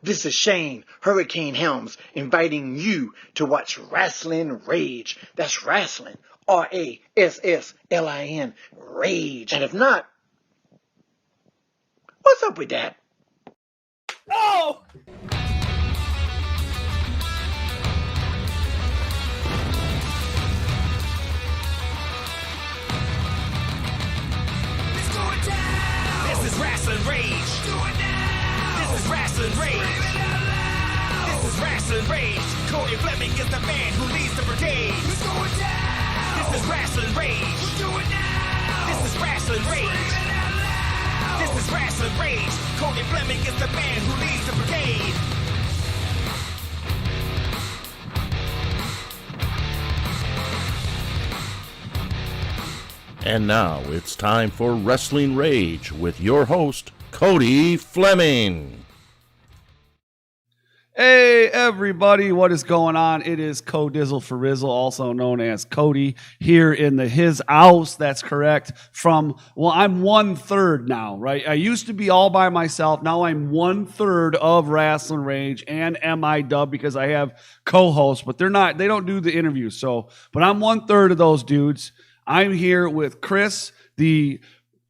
This is Shane, Hurricane Helms, inviting you to watch Rasslin Rage. That's Rasslin, Rasslin, Rage. And if not, what's up with that? Oh! It's going down! This is Rasslin Rage! Do it now! This is Rasslin Rage! Scream it out loud! This is Rasslin Rage! Cody Fleming is the man who leads the brigade! It's going down! This is Rasslin Rage! Do it now! This is Rasslin Rage! Scream it out loud! This is Rasslin Rage! Cody Fleming is the man who leads the brigade! And now it's time for Wrestling Rage with your host, Cody Fleming. Hey everybody, what is going on? It is Codizzle for Rizzle, also known as Cody, here in his house. That's correct. I'm 1/3 now, right? I used to be all by myself. Now I'm 1/3 of Rasslin Rage and MIW because I have co-hosts, but they don't do the interviews. But I'm 1/3 of those dudes. I'm here with Chris, the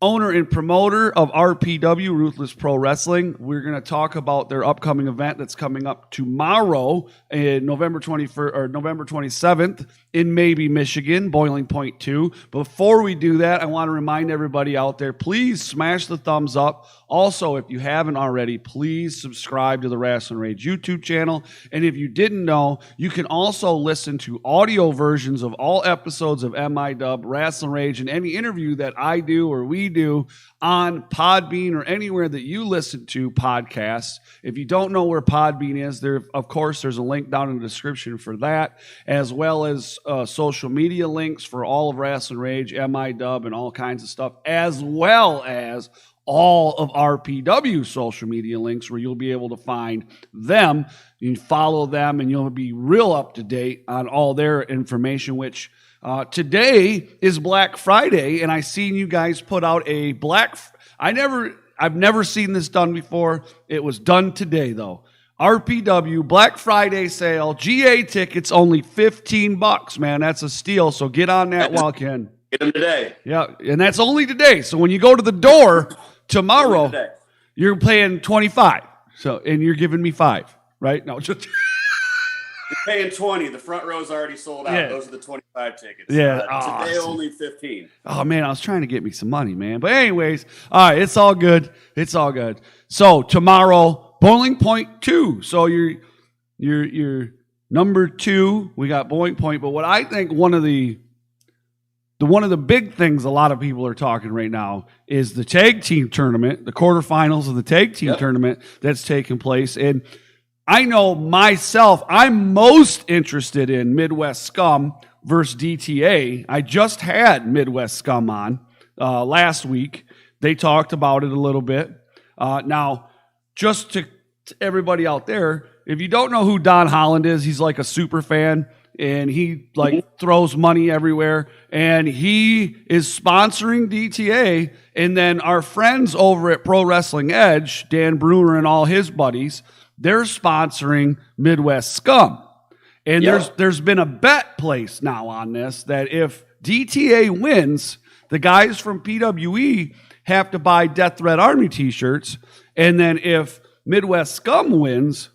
owner and promoter of RPW, Ruthless Pro Wrestling. We're going to talk about their upcoming event that's coming up tomorrow, November 21st or November 27th in Maybee, Michigan, Boiling Point 2. Before we do that, I want to remind everybody out there, please smash the thumbs up. Also, if you haven't already, please subscribe to the Rasslin Rage YouTube channel. And if you didn't know, you can also listen to audio versions of all episodes of MIW, Rasslin Rage, and any interview that I do or we do on Podbean or anywhere that you listen to podcasts. If you don't know where Podbean is, of course, there's a link down in the description for that, as well as social media links for all of Rasslin Rage, MIW, and all kinds of stuff, as well as all of RPW social media links where you'll be able to find them. You can follow them and you'll be real up to date on all their information, which today is Black Friday, and I seen you guys put out a I've never seen this done before. It was done today though. RPW Black Friday sale, GA tickets only $15, man. That's a steal. So get on that while you can. Get them today. Yeah, and that's only today. So when you go to the door tomorrow, you're paying $25. So and you're giving me $5, right? No, just You're paying $20. The front row's already sold out. Yeah. Those are the 25 tickets. Yeah. Today Awesome. only 15. Oh man, I was trying to get me some money, man. But anyways, all right, it's all good. It's all good. So tomorrow, Boiling Point 2. So you're number 2. We got Boiling Point. But what I think one of the big things a lot of people are talking right now is the tag team tournament, the quarterfinals of the tag team tournament that's taking place. And I know myself, I'm most interested in Midwest Scum versus DTA. I just had Midwest Scum on last week. They talked about it a little bit. Now, just to everybody out there, if you don't know who Don Holland is, he's like a super fan. And he throws money everywhere, and he is sponsoring DTA. And then our friends over at Pro Wrestling Edge, Dan Bruner and all his buddies, they're sponsoring Midwest Scum. And there's been a bet placed now on this that if DTA wins, the guys from PWE have to buy Death Threat Army T-shirts, and then if Midwest Scum wins,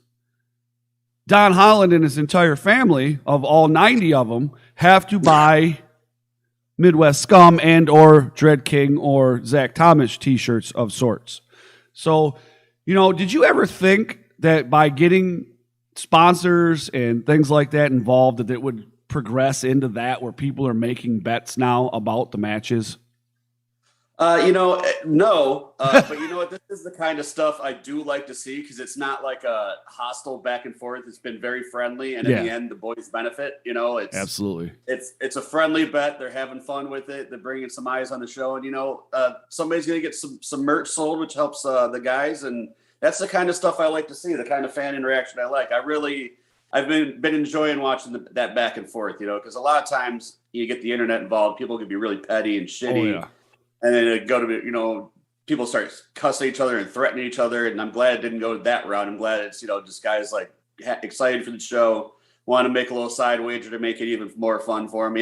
Don Holland and his entire family, of all 90 of them, have to buy Midwest Scum and or Dread King or Zach Thomas T-shirts of sorts. So, did you ever think that by getting sponsors and things like that involved, that it would progress into that where people are making bets now about the matches? No. But you know what? This is the kind of stuff I do like to see because it's not like a hostile back and forth. It's been very friendly, and in the end, the boys benefit. It's Absolutely. It's a friendly bet. They're having fun with it. They're bringing some eyes on the show, and somebody's going to get some merch sold, which helps the guys, and that's the kind of stuff I like to see. The kind of fan interaction I like. I've been enjoying watching that back and forth. Because a lot of times you get the internet involved, people can be really petty and shitty. Oh, yeah. And then it go to, people start cussing each other and threatening each other. And I'm glad it didn't go that route. I'm glad it's, just guys like excited for the show, want to make a little side wager to make it even more fun for him.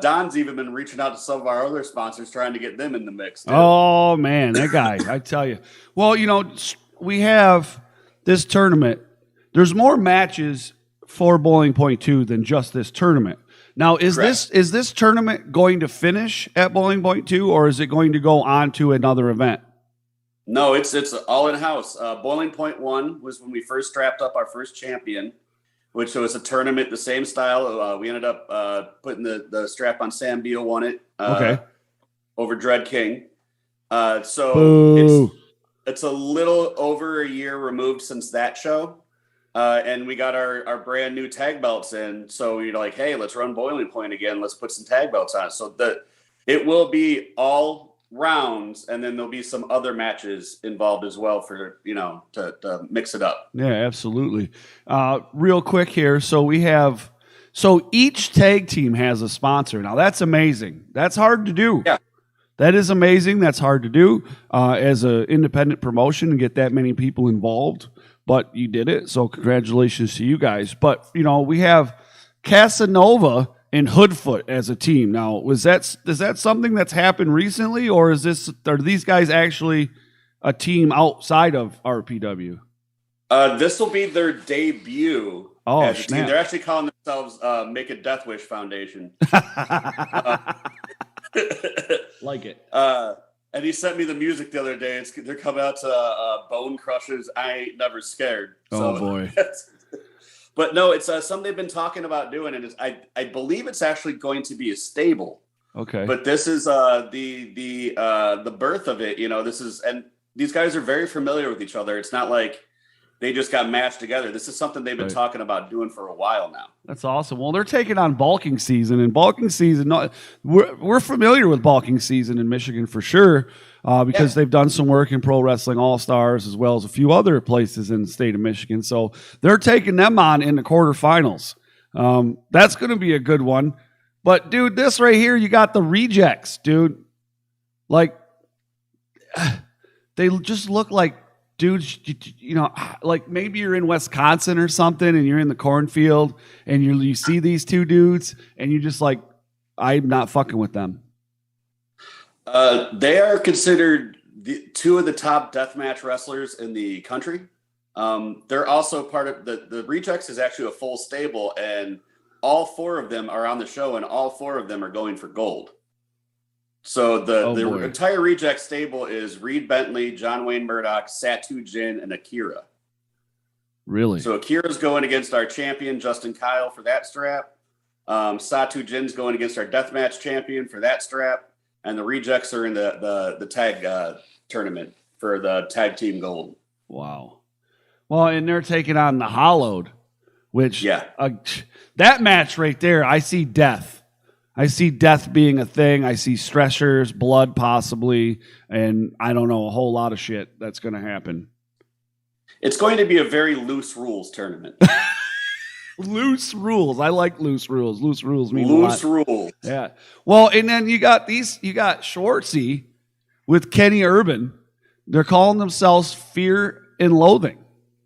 Don's even been reaching out to some of our other sponsors, trying to get them in the mix too. Oh man, that guy, I tell you. Well, we have this tournament. There's more matches for Boiling Point 2 than just this tournament. Now, is this tournament going to finish at Boiling Point 2, or is it going to go on to another event? No, it's all in house. Boiling Point 1 was when we first strapped up our first champion, which was a tournament the same style. We ended up putting the strap on. Sam Beal won it over Dread King. So it's a little over a year removed since that show. And we got our brand new tag belts in. So you're like, hey, let's run Boiling Point again. Let's put some tag belts on it. So it will be all rounds, and then there'll be some other matches involved as well for, to mix it up. Yeah, absolutely. Real quick here. So each tag team has a sponsor. Now that's amazing. That's hard to do. Yeah. That is amazing. That's hard to do as an independent promotion and get that many people involved. But you did it, so congratulations to you guys. But, we have Casanova and Hoodfoot as a team. Now, is that something that's happened recently, or are these guys actually a team outside of RPW? This will be their debut as a team. They're actually calling themselves Make a Death Wish Foundation. Like it. And he sent me the music the other day. They're coming out to Bone Crushers. I Ain't Never Scared. So, oh boy! But no, it's something they've been talking about doing, and I believe it's actually going to be a stable. Okay. But this is the birth of it. And these guys are very familiar with each other. It's not like they just got matched together. This is something they've been talking about doing for a while now. That's awesome. Well, they're taking on Bulking Season, and Bulking Season, we're familiar with Bulking Season in Michigan for sure, because they've done some work in Pro Wrestling All-Stars as well as a few other places in the state of Michigan. So they're taking them on in the quarterfinals. That's going to be a good one. But, dude, this right here, you got the Rejects, dude. Like, they just look like dudes, like maybe you're in Wisconsin or something and you're in the cornfield and you see these two dudes and you're just like, I'm not fucking with them. They are considered two of the top deathmatch wrestlers in the country. They're also part of the Rejects is actually a full stable, and all four of them are on the show, and all four of them are going for gold. So the entire Reject stable is Reed Bentley, John Wayne Murdoch, Satu Jin, and Akira. Really? So Akira's going against our champion, Justin Kyle, for that strap. Satu Jin's going against our deathmatch champion for that strap. And the Rejects are in the tag tournament for the tag team gold. Wow. Well, and they're taking on the Hollowed, which that match right there, I see death. I see death being a thing. I see stressors, blood possibly, and I don't know, a whole lot of shit that's going to happen. It's going to be a very loose rules tournament. Loose rules. I like loose rules. Loose rules mean loose rules. Yeah. Well, and then you got Schwartzy with Kenny Urban. They're calling themselves Fear and Loathing,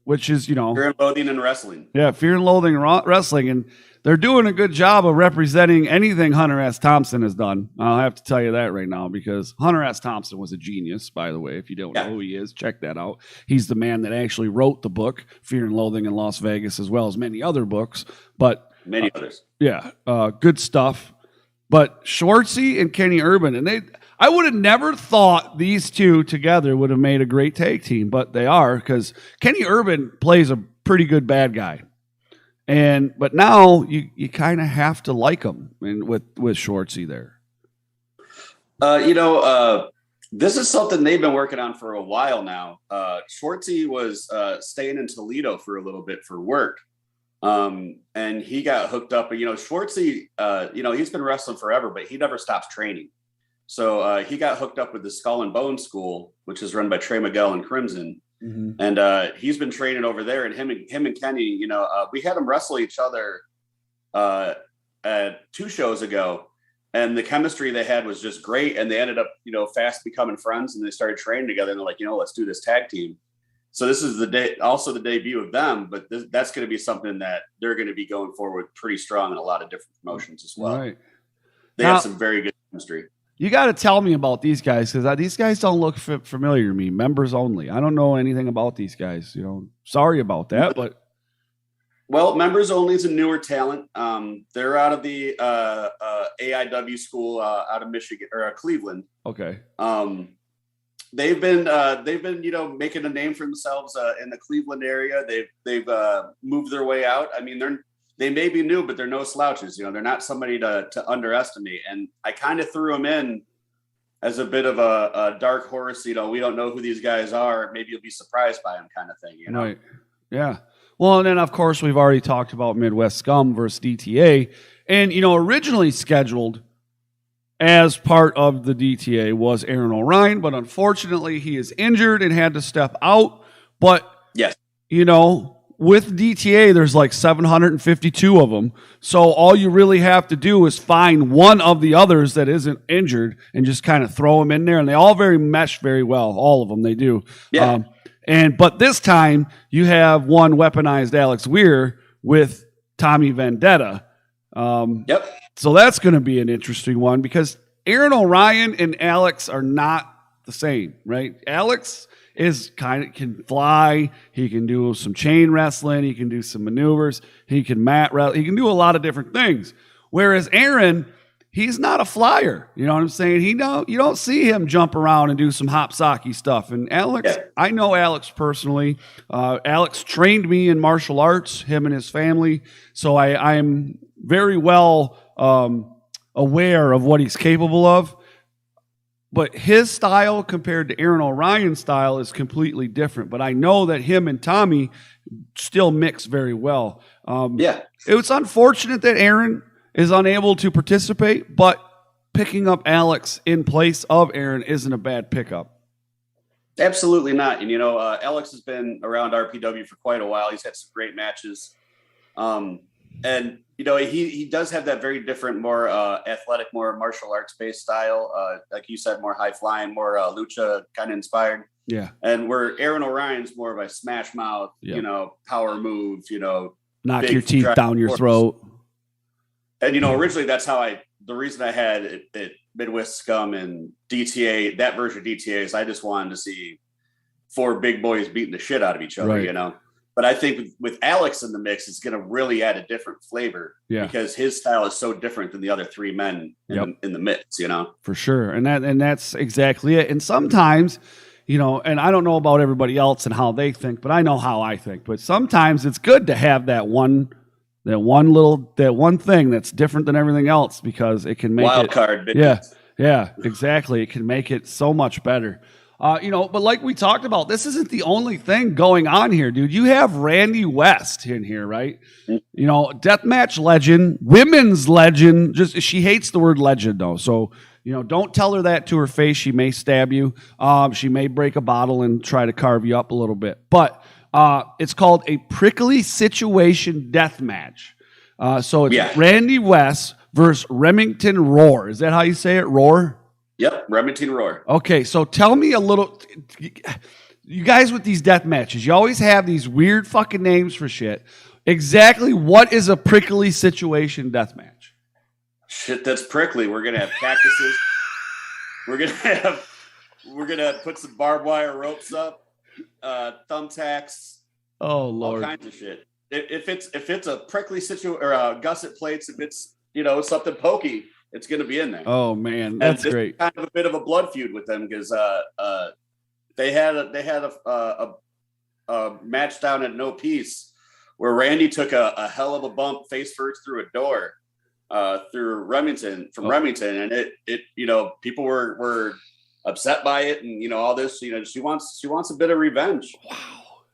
which is, Fear and Loathing and Wrestling. Yeah, Fear and Loathing Wrestling. And they're doing a good job of representing anything Hunter S. Thompson has done. I'll have to tell you that right now, because Hunter S. Thompson was a genius, by the way. If you don't know who he is, check that out. He's the man that actually wrote the book, Fear and Loathing in Las Vegas, as well as many other books. But many others. Yeah, good stuff. But Schwartzy and Kenny Urban, and I would have never thought these two together would have made a great tag team, but they are, because Kenny Urban plays a pretty good bad guy. But now you kind of have to like him, and with Schwartzy there. This is something they've been working on for a while now. Schwartzy was staying in Toledo for a little bit for work, and he got hooked up. Schwartzy, he's been wrestling forever, but he never stops training. So he got hooked up with the Skull and Bone School, which is run by Trey Miguel and Crimson. Mm-hmm. And he's been training over there, and him and Kenny, we had them wrestle each other 2 shows ago, and the chemistry they had was just great. And they ended up, fast becoming friends, and they started training together, and they're like, let's do this tag team. So this is also the debut of them, but that's going to be something that they're going to be going forward pretty strong in a lot of different promotions as well. Right. They have some very good chemistry. You got to tell me about these guys, because these guys don't look familiar to me. Members only. I don't know anything about these guys. Sorry about that, but. Well, Members Only is a newer talent. They're out of the AIW school out of Michigan or Cleveland. Okay. They've been making a name for themselves in the Cleveland area. They've moved their way out. I mean, they may be new, but they're no slouches. They're not somebody to underestimate. And I kind of threw them in as a bit of a dark horse. We don't know who these guys are. Maybe you'll be surprised by them, kind of thing. Right. Yeah. Well, and then of course we've already talked about Midwest Scum versus DTA, and originally scheduled as part of the DTA was Aaron O'Ryan, but unfortunately he is injured and had to step out. But yes, with DTA, there's like 752 of them. So all you really have to do is find one of the others that isn't injured and just kind of throw them in there. And they all mesh very well. All of them, they do. Yeah. But this time you have one weaponized Alex Weir with Tommy Vendetta. Yep. So that's going to be an interesting one, because Aaron O'Ryan and Alex are not the same, right? Alex can fly. He can do some chain wrestling. He can do some maneuvers. He can mat wrestle. He can do a lot of different things. Whereas Aaron, he's not a flyer. You know what I'm saying? You don't see him jump around and do some hop-socky stuff. And Alex, yeah. I know Alex personally. Alex trained me in martial arts, him and his family. So I am very well aware of what he's capable of. But his style compared to Aaron O'Ryan's style is completely different. But I know that him and Tommy still mix very well. Yeah. It was unfortunate that Aaron is unable to participate, but picking up Alex in place of Aaron isn't a bad pickup. Absolutely not. And, Alex has been around RPW for quite a while. He's had some great matches. And, he does have that very different, more athletic, more martial arts based style. Like you said, more high flying, more lucha kind of inspired. Yeah. And where Aaron O'Ryan's more of a smash mouth, power move, knock your teeth down your throat. And, originally that's how the reason I had it Midwest Scum and DTA, that version of DTA, is I just wanted to see four big boys beating the shit out of each other, right. But I think with Alex in the mix, it's going to really add a different flavor because his style is so different than the other three men in the mix, For sure. And that's exactly it. And sometimes, and I don't know about everybody else and how they think, but I know how I think. But sometimes it's good to have that one thing that's different than everything else, because it can make wild card. Yeah, exactly. It can make it so much better. But like we talked about, this isn't the only thing going on here, dude. You have Randy West in here, right? Deathmatch legend, women's legend. She hates the word legend, though. So, don't tell her that to her face. She may stab you. She may break a bottle and try to carve you up a little bit. But it's called a prickly situation death match. So it's Randy West versus Remington Roar. Is that how you say it? Roar? Yep, Remington Roar. Okay, so tell me a little. You guys with these death matches, you always have these weird fucking names for shit. Exactly what is a prickly situation death match? Shit that's prickly. We're gonna have cactuses. We're gonna put some barbed wire ropes up, thumbtacks. Oh Lord, all kinds of shit. If it's a prickly situation or gusset plates, if it's something pokey, it's going to be in there. Oh man, that's great. Kind of a bit of a blood feud with them, because they had a match down at No Peace where Randy took a hell of a bump face first through a door through Remington and it people were upset by it, and all this. She wants a bit of revenge. Wow,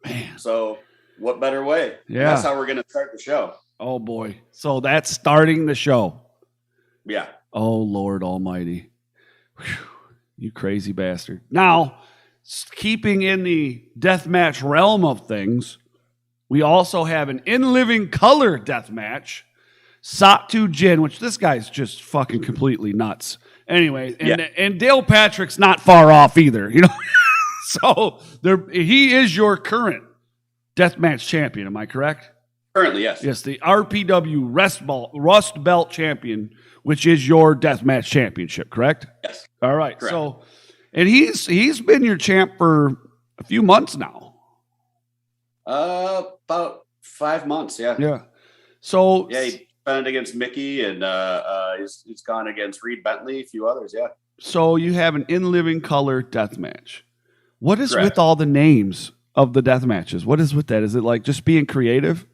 man. So what better way? Yeah, and that's how we're going to start the show. Oh boy, so that's starting the show. Yeah. Oh, Lord Almighty. Whew, you crazy bastard. Now, keeping in the deathmatch realm of things, we also have an in living color deathmatch. Satu Jin, which this guy's just fucking completely nuts. Anyway, and Dale Patrick's not far off either, you know. So he is your current deathmatch champion. Am I correct? Currently, yes. Yes, the RPW Rust Belt champion, which is your deathmatch championship, correct? Yes. All right. Correct. So, and he's been your champ for a few months now. About 5 months. Yeah. Yeah. So yeah, he defended against Mickey, and he's gone against Reed Bentley, a few others. Yeah. So you have an in living color death match. What is Correct. with all the names of the death matches? What is with that? Is it like just being creative?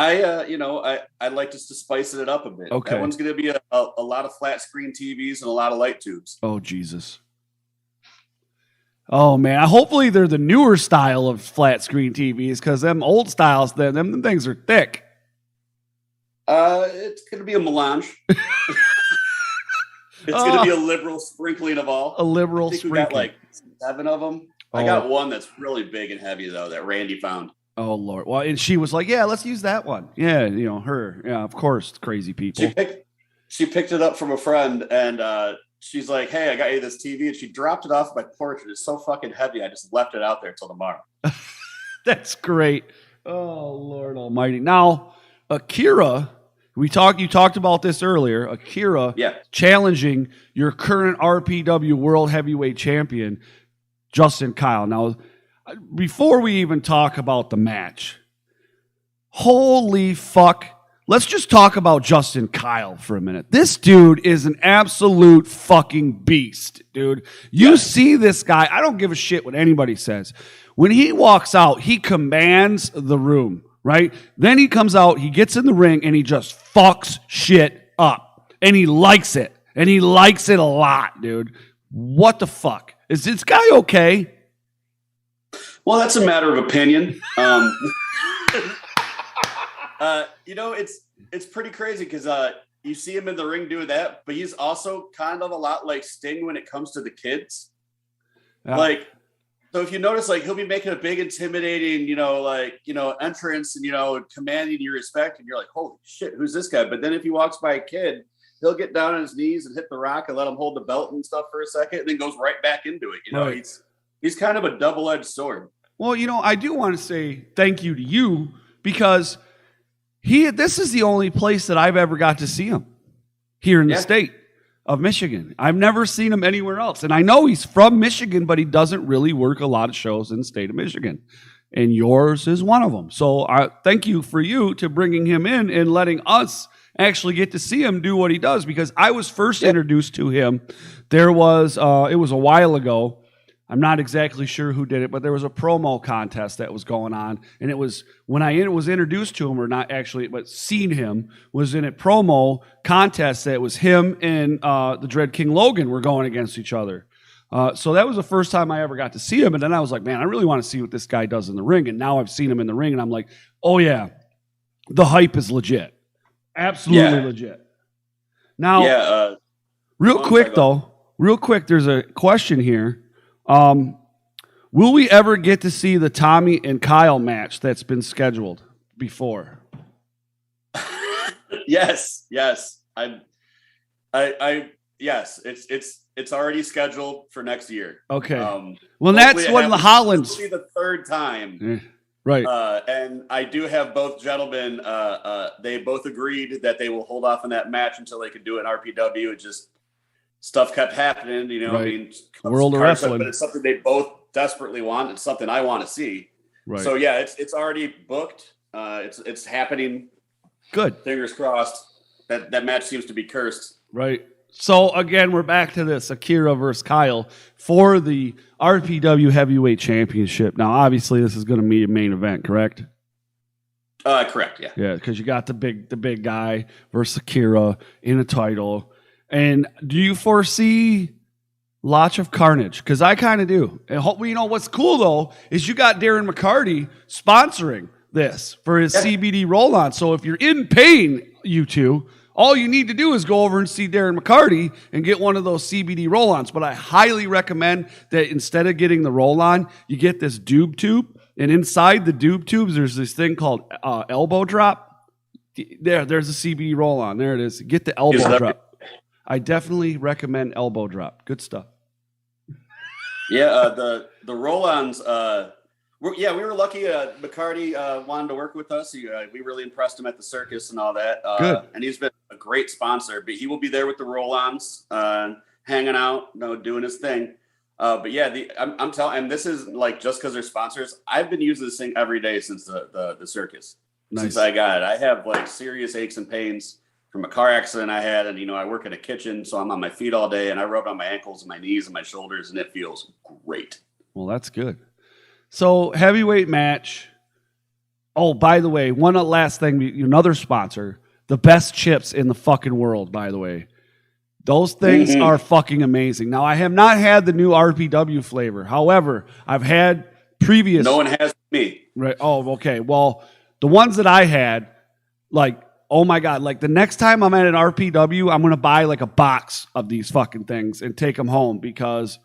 I like just to spice it up a bit. Okay. That one's going to be a lot of flat screen TVs and a lot of light tubes. Oh, Jesus. Oh, man. Hopefully they're the newer style of flat screen TVs, because them old styles, them things are thick. It's going to be a melange. It's going to be a liberal sprinkling of all. A liberal I think sprinkling. we got like 7 of them. I got one that's really big and heavy, though, that Randy found. Oh, Lord. Well, and she was like, yeah, let's use that one. Yeah, you know, her. Yeah, of course, crazy people. She picked it up from a friend, and she's like, hey, I got you this TV. And she dropped it off my porch. It's so fucking heavy. I just left it out there till tomorrow. That's great. Oh, Lord almighty. Now, Akira, you talked about this earlier. Akira challenging your current RPW World Heavyweight Champion, Justin Kyle. Now, before we even talk about the match, holy fuck. Let's just talk about Justin Kyle for a minute. This dude is an absolute fucking beast, dude. You see this guy. I don't give a shit what anybody says. When he walks out, he commands the room, right? Then he comes out, he gets in the ring, and he just fucks shit up. And he likes it. And he likes it a lot, dude. What the fuck? Is this guy okay? Well, that's a matter of opinion. It's pretty crazy because you see him in the ring doing that, but he's also kind of a lot like Sting when it comes to the kids. Yeah. So if you notice, he'll be making a big, intimidating, entrance and, commanding your respect, and you're like, holy shit, who's this guy? But then if he walks by a kid, he'll get down on his knees and hit the rock and let him hold the belt and stuff for a second, and then goes right back into it. Right. He's kind of a double-edged sword. Well, I do want to say thank you to you, because this is the only place that I've ever got to see him here in the state of Michigan. I've never seen him anywhere else. And I know he's from Michigan, but he doesn't really work a lot of shows in the state of Michigan. And yours is one of them. So I thank you for you to bringing him in and letting us actually get to see him do what he does, because I was first introduced to him. It was a while ago. I'm not exactly sure who did it, but there was a promo contest that was going on, and it was when I was introduced to him, or not actually, but seen him, was in a promo contest that was him and the Dread King Logan were going against each other. So that was the first time I ever got to see him, and then I was like, man, I really want to see what this guy does in the ring, and now I've seen him in the ring, and I'm like, oh yeah, the hype is legit. Absolutely legit. Now, real quick, there's a question here. Will we ever get to see the Tommy and Kyle match that's been scheduled before? Yes. Yes. It's already scheduled for next year. Okay. Well, that's when the Hollands. This will be the third time. Right. And I do have both gentlemen. They both agreed that they will hold off on that match until they could do an RPW. It just, stuff kept happening, Right. World of Wrestling. But it's something they both desperately want. It's something I want to see. Right. So yeah, it's already booked. It's happening. Good. Fingers crossed. That match seems to be cursed. Right. So again, we're back to this Akira versus Kyle for the RPW Heavyweight Championship. Now, obviously, this is going to be a main event, correct? Correct. Yeah. Yeah, because you got the big guy versus Akira in a title. And do you foresee lots of carnage? Because I kind of do. And what's cool, though, is you got Darren McCarty sponsoring this for his CBD roll-on. So if you're in pain, you two, all you need to do is go over and see Darren McCarty and get one of those CBD roll-ons. But I highly recommend that instead of getting the roll-on, you get this doob tube. And inside the doob tubes, there's this thing called elbow drop. There's a CB roll on. There it is. Get the elbow drop. I definitely recommend elbow drop. Good stuff. Yeah, the roll-ons. We were lucky. McCarty wanted to work with us. We really impressed him at the circus and all that. Good. And he's been a great sponsor. But he will be there with the roll-ons, hanging out, doing his thing. But yeah, I'm telling, and this is like just because they're sponsors. I've been using this thing every day since the circus. Nice. Since I got it, I have like serious aches and pains from a car accident I had, and I work in a kitchen, so I'm on my feet all day, and I rub on my ankles and my knees and my shoulders, and it feels great. Well, that's good. So heavyweight match. Oh, by the way, one last thing, another sponsor, the best chips in the fucking world, by the way. Those things are fucking amazing. Now, I have not had the new RPW flavor. However, I've had previous. No one has me. Right. Oh, okay. Well, the ones that I had, like, oh my God, like the next time I'm at an RPW, I'm going to buy like a box of these fucking things and take them home because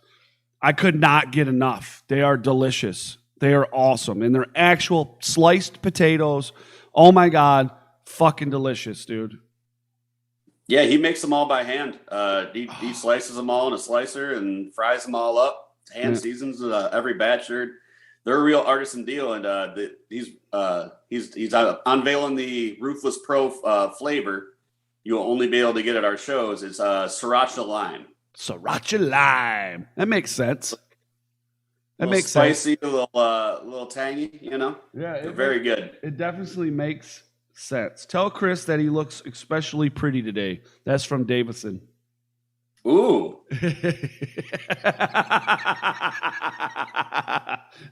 I could not get enough. They are delicious. They are awesome. And they're actual sliced potatoes. Oh my God, fucking delicious, dude. Yeah, he makes them all by hand. He slices them all in a slicer and fries them all up. Hand seasons every batch. They're a real artisan deal, and he's unveiling the Ruthless Pro flavor. You'll only be able to get at our shows. It's Sriracha Lime. Sriracha Lime. That makes sense. That makes spicy, sense. A little tangy. Yeah, they're very good. It definitely makes sense. Tell Chris that he looks especially pretty today. That's from Davison. Ooh.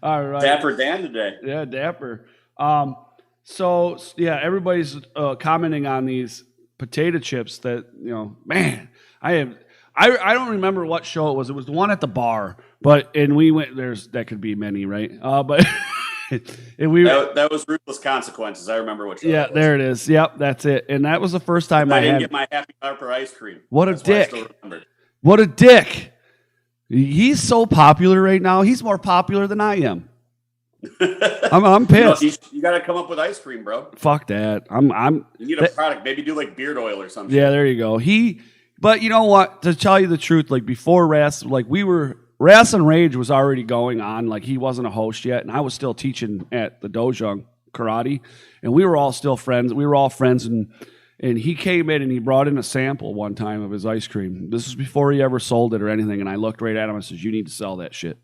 All right. Dapper Dan today. Yeah, dapper. So yeah, everybody's commenting on these potato chips that, man, I don't remember what show it was. It was the one at the bar, and we went, that could be many, right? But that was Ruthless Consequences. I remember what show it was. There it is. Yep, that's it. And that was the first time I didn't had get my Happy Harper ice cream. What a That's why I dick. still remember. What a dick. He's so popular right now. He's more popular than I am. I'm pissed. You got to come up with ice cream, bro. Fuck that. You need a product. Maybe do like beard oil or something. Yeah, there you go. But you know what? To tell you the truth, like before Rasslin Rage was already going on. Like he wasn't a host yet, and I was still teaching at the dojo karate, and we were all still friends. We were all friends, and he came in and he brought in a sample one time of his ice cream. This was before he ever sold it or anything, and I looked right at him and says, "You need to sell that shit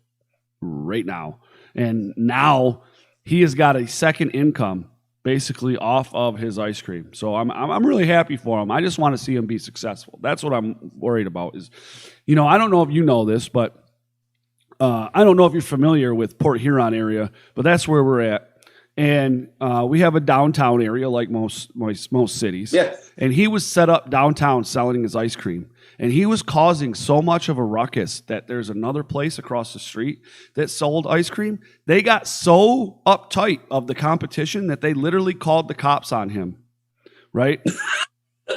right now." And now he has got a second income basically off of his ice cream. So I'm really happy for him. I just want to see him be successful. That's what I'm worried about is, I don't know if you know this, but I don't know if you're familiar with Port Huron area, but that's where we're at. And we have a downtown area like most cities. Yeah. And he was set up downtown selling his ice cream. And he was causing so much of a ruckus that there's another place across the street that sold ice cream. They got so uptight of the competition that they literally called the cops on him. Right?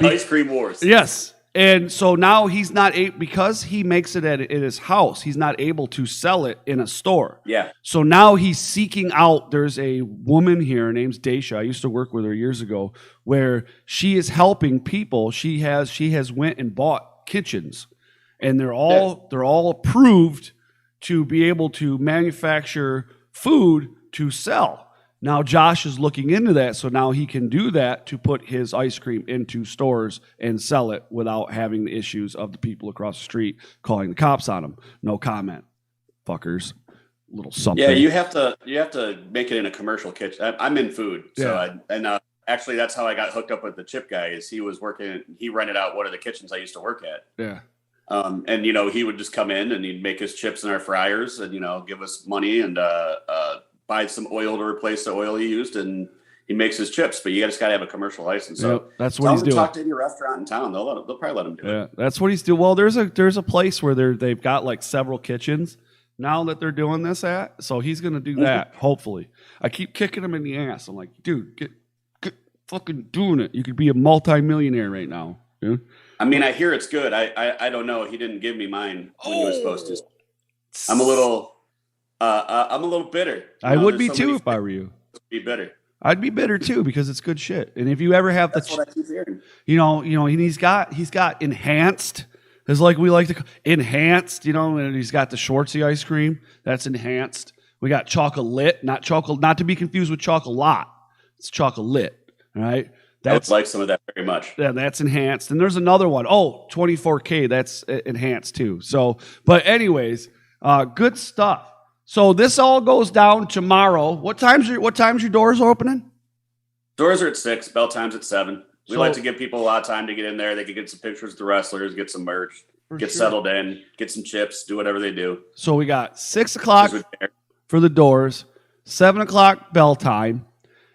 Ice cream wars. Yes. And so now he's not because he makes it at his house, he's not able to sell it in a store. Yeah. So now he's seeking out. There's a woman here, her name's Daisha. I used to work with her years ago, where she is helping people. She has went and bought kitchens, and they're all approved to be able to manufacture food to sell. Now Josh is looking into that, so now he can do that to put his ice cream into stores and sell it without having the issues of the people across the street calling the cops on him. No comment, fuckers. Little something. Yeah, you have to make it in a commercial kitchen. I'm in food, so actually that's how I got hooked up with the chip guy. Is he rented out one of the kitchens I used to work at. Yeah. And he would just come in and he'd make his chips in our fryers and give us money and buy some oil to replace the oil he used, and he makes his chips. But you just got to have a commercial license. So that's what he's doing. Talk to any restaurant in town; they'll probably let him do it. Yeah, that's what he's doing. Well, there's a place where they've got like several kitchens now that they're doing this at. So he's gonna do that. Hopefully, I keep kicking him in the ass. I'm like, dude, get fucking doing it. You could be a multi-millionaire right now. Dude. I mean, I hear it's good. I don't know. He didn't give me mine when he was supposed to. I'm a little bitter. I would be too if I were you. Be bitter. I'd be bitter too because it's good shit. And if you ever have That's what I keep hearing. and he's got enhanced. It's like we like to enhanced, and he's got the Schwartzy ice cream. That's enhanced. We got chocolate, not to be confused with chocolate. It's chocolate, right? I would like some of that very much. Yeah, that's enhanced. And there's another one. 24K, that's enhanced too. So, but anyways, good stuff. So this all goes down tomorrow. What time's your doors opening? Doors are at 6. Bell time's at 7. We like to give people a lot of time to get in there. They can get some pictures of the wrestlers, get some merch, settled in, get some chips, do whatever they do. So we got 6 o'clock for the doors, 7 o'clock bell time,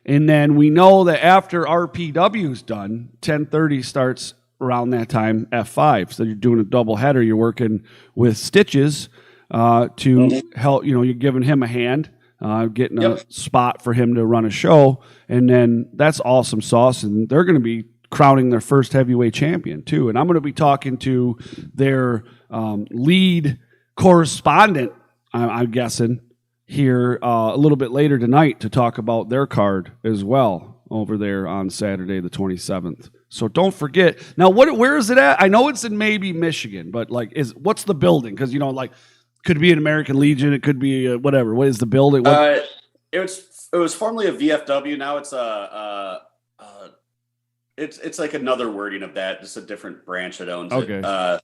and then we know that after RPW's done, 10:30 starts around that time, F5. So you're doing a double header. You're working with Stitches to help. You're giving him a hand. Getting a spot for him to run a show, and then that's awesome sauce, and they're going to be crowning their first heavyweight champion too. And I'm going to be talking to their lead correspondent, I'm guessing, here a little bit later tonight to talk about their card as well over there on Saturday the 27th. So don't forget. Now, where is it at? I know it's in Maybee, Michigan, but what's the building? Because could be an American Legion. It could be whatever. What is the building? It was formerly a VFW. Now it's like another wording of that. Just a different branch that owns it.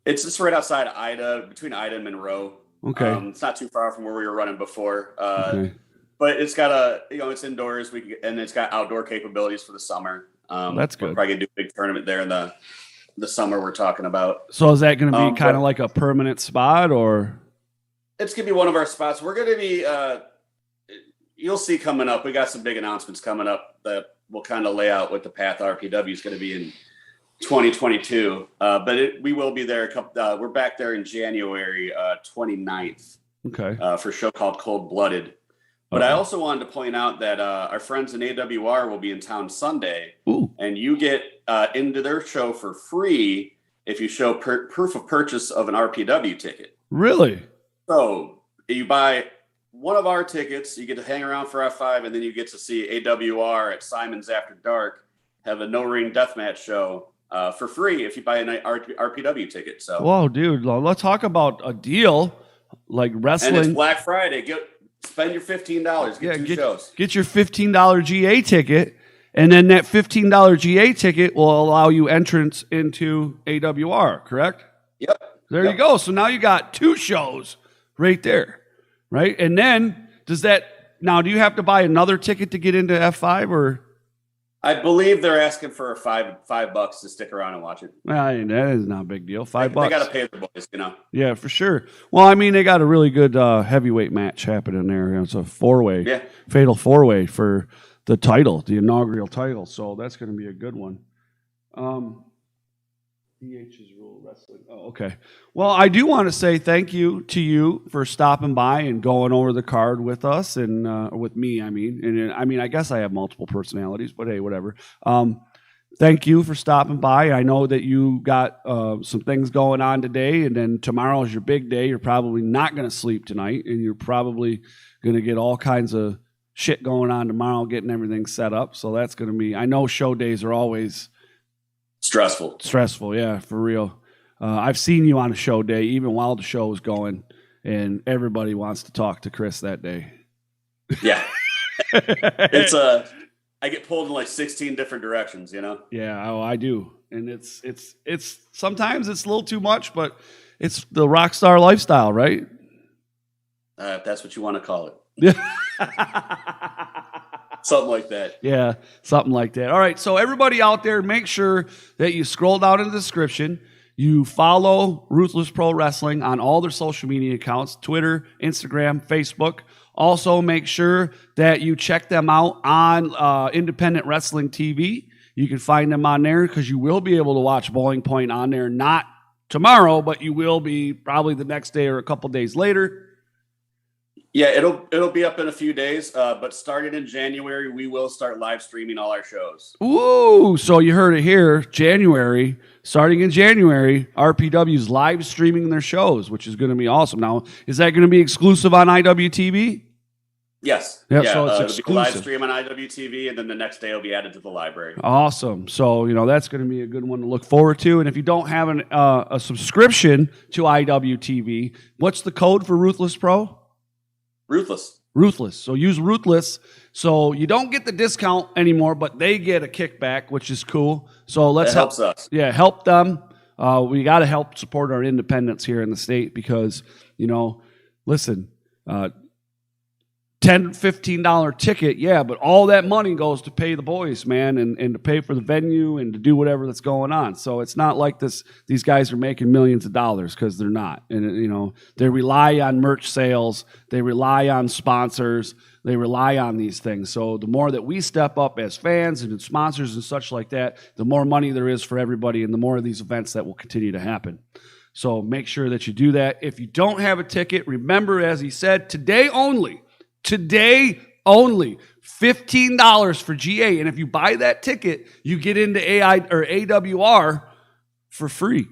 It's just right outside Ida, between Ida and Monroe. Okay. It's not too far from where we were running before. But it's got it's indoors. And it's got outdoor capabilities for the summer. That's good. We're probably gonna do a big tournament there in the summer we're talking about. So is that going to be kind of like a permanent spot, or? It's going to be one of our spots. We're going to be, you'll see coming up. We got some big announcements coming up that we'll kind of lay out what the path RPW is going to be in 2022. But we will be there. We're back there in January 29th. Okay. For a show called Cold Blooded. But I also wanted to point out that our friends in AWR will be in town Sunday. Ooh. And you get into their show for free if you show proof of purchase of an RPW ticket. Really? So you buy one of our tickets, you get to hang around for F5, and then you get to see AWR at Simon's After Dark have a no-ring deathmatch show for free if you buy an RPW ticket. So, whoa, dude, let's talk about a deal like wrestling. And it's Black Friday. Spend your $15. Get two shows. Get your $15 GA ticket, and then that $15 GA ticket will allow you entrance into AWR, correct? Yep. There you go. So now you got 2 shows right there, right? And then do you have to buy another ticket to get into F5, or? I believe they're asking for $5 to stick around and watch it. That is not a big deal. $5. They got to pay the boys, Yeah, for sure. Well, I mean, they got a really good heavyweight match happening there. It's a 4-way, fatal 4-way for the title, the inaugural title. So that's going to be a good one. DH's Rule Wrestling. Oh, okay. Well, I do want to say thank you to you for stopping by and going over the card with us and with me. I guess I have multiple personalities, but hey, whatever. Thank you for stopping by. I know that you got some things going on today, and then tomorrow is your big day. You're probably not going to sleep tonight, and you're probably going to get all kinds of shit going on tomorrow, getting everything set up. So that's going to be. I know show days are always stressful, yeah, for real. I've seen you on a show day, even while the show was going, and everybody wants to talk to Chris that day. Yeah. It's I get pulled in like 16 different directions, Yeah, I do. And it's sometimes it's a little too much, but it's the rock star lifestyle, right? If that's what you want to call it. Yeah. Something like that. Yeah, something like that. All right, so everybody out there, make sure that you scroll down in the description. You follow Ruthless Pro Wrestling on all their social media accounts, Twitter, Instagram, Facebook. Also, make sure that you check them out on Independent Wrestling TV. You can find them on there because you will be able to watch Bowling Point on there, not tomorrow, but you will be probably the next day or a couple days later. Yeah, it'll be up in a few days, but starting in January, we will start live streaming all our shows. Ooh, so you heard it here, January. Starting in January, RPW's live streaming their shows, which is going to be awesome. Now, is that going to be exclusive on IWTV? Yes. Yep, Yeah. so it's It'll be a live exclusive. stream on IWTV, and then the next day it'll be added to the library. Awesome. So, that's going to be a good one to look forward to. And if you don't have a subscription to IWTV, what's the code for Ruthless Pro? Ruthless. Ruthless. So use Ruthless. So you don't get the discount anymore, but they get a kickback, which is cool. So let's helps us. Yeah, help them. We got to help support our independents here in the state because, listen, $10, $15 ticket, yeah, but all that money goes to pay the boys, man, and to pay for the venue and to do whatever that's going on. So it's not like these guys are making millions of dollars because they're not. And, they rely on merch sales. They rely on sponsors. They rely on these things. So the more that we step up as fans and sponsors and such like that, the more money there is for everybody and the more of these events that will continue to happen. So make sure that you do that. If you don't have a ticket, remember, as he said, today only, $15 for GA. And if you buy that ticket, you get into AWR for free,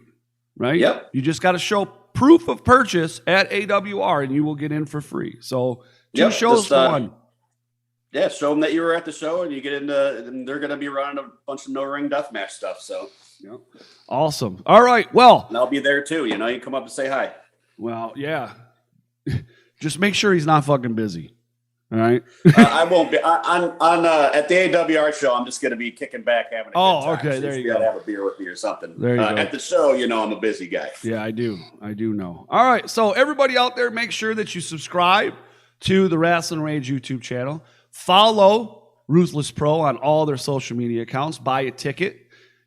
right? Yep. You just got to show proof of purchase at AWR and you will get in for free. So two shows for one. Yeah, show them that you were at the show and you get into, and they're going to be running a bunch of no-ring deathmatch stuff. So, Awesome. All right. Well, and I'll be there too. You can come up and say hi. Well, yeah. Just make sure he's not fucking busy. All right. I won't be on at the AWR show. I'm just going to be kicking back, having a good time. Okay. So there you go. Have a beer with me or something. There you go. At the show, I'm a busy guy. Yeah, I do know. All right. So everybody out there, make sure that you subscribe to the Rasslin Rage YouTube channel. Follow Ruthless Pro on all their social media accounts. Buy a ticket.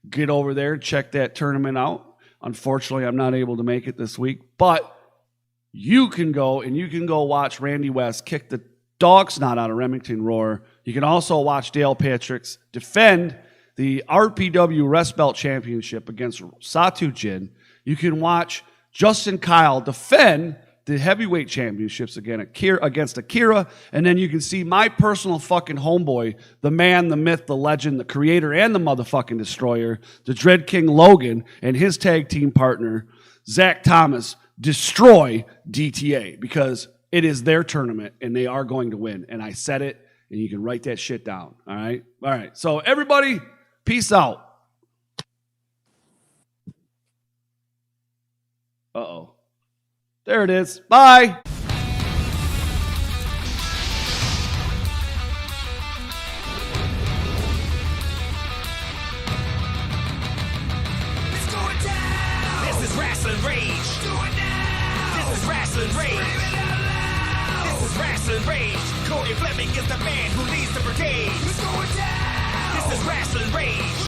Get over there and check that tournament out. Unfortunately, I'm not able to make it this week, but you can go watch Randy West kick the dog snot out of Remington Roar. You can also watch Dale Patricks defend the RPW Rest Belt Championship against Satu Jin. You can watch Justin Kyle defend the heavyweight championships against Akira. And then you can see my personal fucking homeboy, the man, the myth, the legend, the creator, and the motherfucking destroyer, the Dread King Logan, and his tag team partner, Zach Thomas, destroy DTA because it is their tournament and they are going to win. And I said it, and you can write that shit down. All right. So everybody, peace out. Uh-oh. There it is. Bye. It's going down. This is Rasslin Rage. Do it now. This is Rasslin Rage. Scream it out loud. This is Rasslin Rage. Cody Fleming is the man who leads the brigade. It's going down. This is Rasslin Rage.